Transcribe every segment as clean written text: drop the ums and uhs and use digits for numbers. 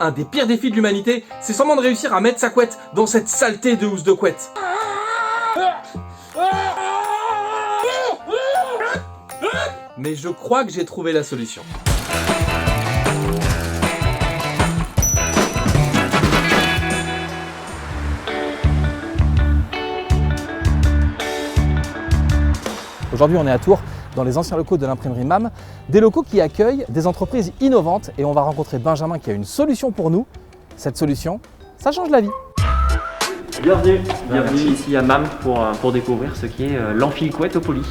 Un des pires défis de l'humanité, c'est sûrement de réussir à mettre sa couette dans cette saleté de housse de couette. Mais je crois que j'ai trouvé la solution. Aujourd'hui, on est à Tours, dans les anciens locaux de l'imprimerie MAM, des locaux qui accueillent des entreprises innovantes et on va rencontrer Benjamin qui a une solution pour nous. Cette solution, ça change la vie. Bienvenue ici à MAM pour découvrir ce qui est l'enfile-couette au poli.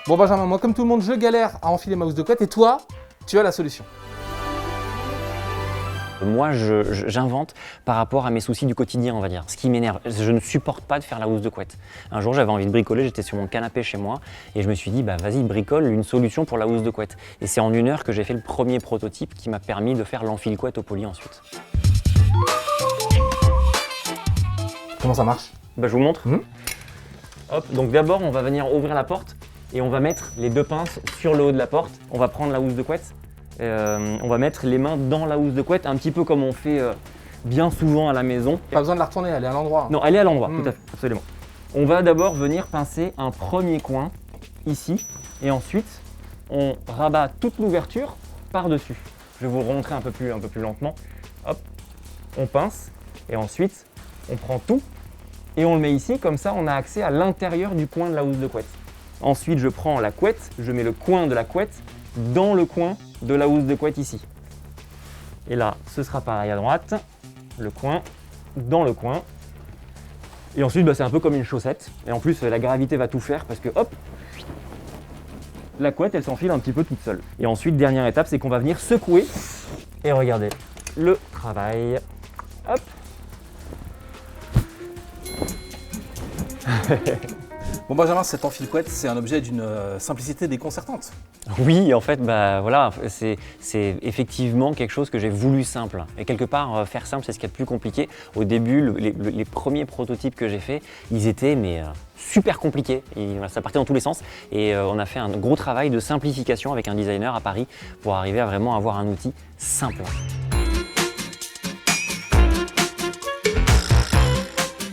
Bon Benjamin, moi comme tout le monde, je galère à enfiler ma housse de couette et toi, tu as la solution. Moi, j'invente par rapport à mes soucis du quotidien, on va dire. Ce qui m'énerve, je ne supporte pas de faire la housse de couette. Un jour, j'avais envie de bricoler, j'étais sur mon canapé chez moi et je me suis dit, bah vas-y, bricole une solution pour la housse de couette. Et c'est en 1 heure que j'ai fait le premier prototype qui m'a permis de faire l'enfile-couette au poli ensuite. Comment ça marche? Bah, je vous montre. Hop, donc d'abord, on va venir ouvrir la porte et on va mettre les 2 pinces sur le haut de la porte. On va prendre la housse de couette. On va mettre les mains dans la housse de couette, un petit peu comme on fait bien souvent à la maison. Pas besoin de la retourner, elle est à l'endroit. Non, elle est à l'endroit, tout à fait, absolument. On va d'abord venir pincer un premier coin, ici, et ensuite, on rabat toute l'ouverture par-dessus. Je vais vous le remontrer un peu plus lentement. Hop, on pince, et ensuite, on prend tout, et on le met ici, comme ça, on a accès à l'intérieur du coin de la housse de couette. Ensuite, je prends la couette, je mets le coin de la couette dans le coin de la housse de couette ici. Et là, ce sera pareil à droite, le coin, dans le coin. Et ensuite, c'est un peu comme une chaussette. Et en plus, la gravité va tout faire parce que, hop, la couette, elle s'enfile un petit peu toute seule. Et ensuite, dernière étape, c'est qu'on va venir secouer. Et regardez, le travail. Hop. Bon Benjamin, cet enfile-couette, c'est un objet d'une simplicité déconcertante. Oui, en fait, voilà, c'est effectivement quelque chose que j'ai voulu simple. Et quelque part, faire simple, c'est ce qui est le plus compliqué. Au début, les premiers prototypes que j'ai faits, ils étaient super compliqués. Ça partait dans tous les sens. Et on a fait un gros travail de simplification avec un designer à Paris pour arriver à vraiment avoir un outil simple.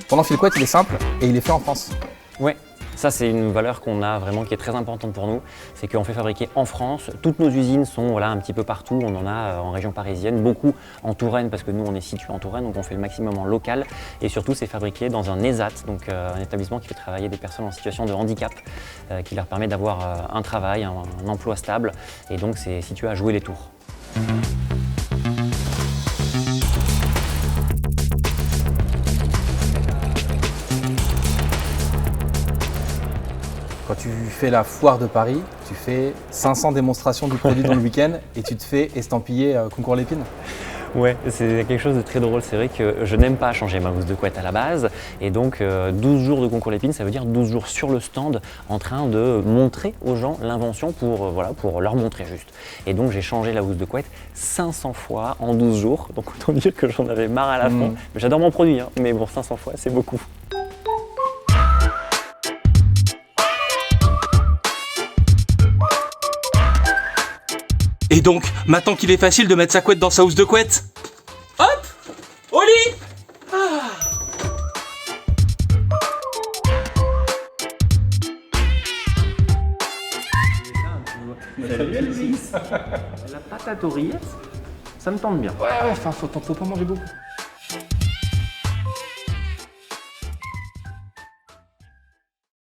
Ton enfile-couette, il est simple et il est fait en France. Ouais. Ça, c'est une valeur qu'on a vraiment qui est très importante pour nous. C'est qu'on fait fabriquer en France. Toutes nos usines sont un petit peu partout. On en a en région parisienne, beaucoup en Touraine parce que nous, on est situé en Touraine, donc on fait le maximum en local. Et surtout, c'est fabriqué dans un ESAT, donc un établissement qui fait travailler des personnes en situation de handicap, qui leur permet d'avoir un travail, un emploi stable. Et donc, c'est situé à Joué-les-Tours. Quand tu fais la foire de Paris, tu fais 500 démonstrations du produit dans le week-end et tu te fais estampiller concours Lépine. Ouais, c'est quelque chose de très drôle. C'est vrai que je n'aime pas changer ma housse de couette à la base. Et donc, 12 jours de concours Lépine, ça veut dire 12 jours sur le stand en train de montrer aux gens l'invention pour leur montrer juste. Et donc, j'ai changé la housse de couette 500 fois en 12 jours. Donc, autant dire que j'en avais marre à la fin. J'adore mon produit, hein, mais bon, 500 fois, c'est beaucoup. Et donc, maintenant qu'il est facile de mettre sa couette dans sa housse de couette, hop, au lit. La patate oreillette, ça me tente bien. Ouais, faut pas manger beaucoup.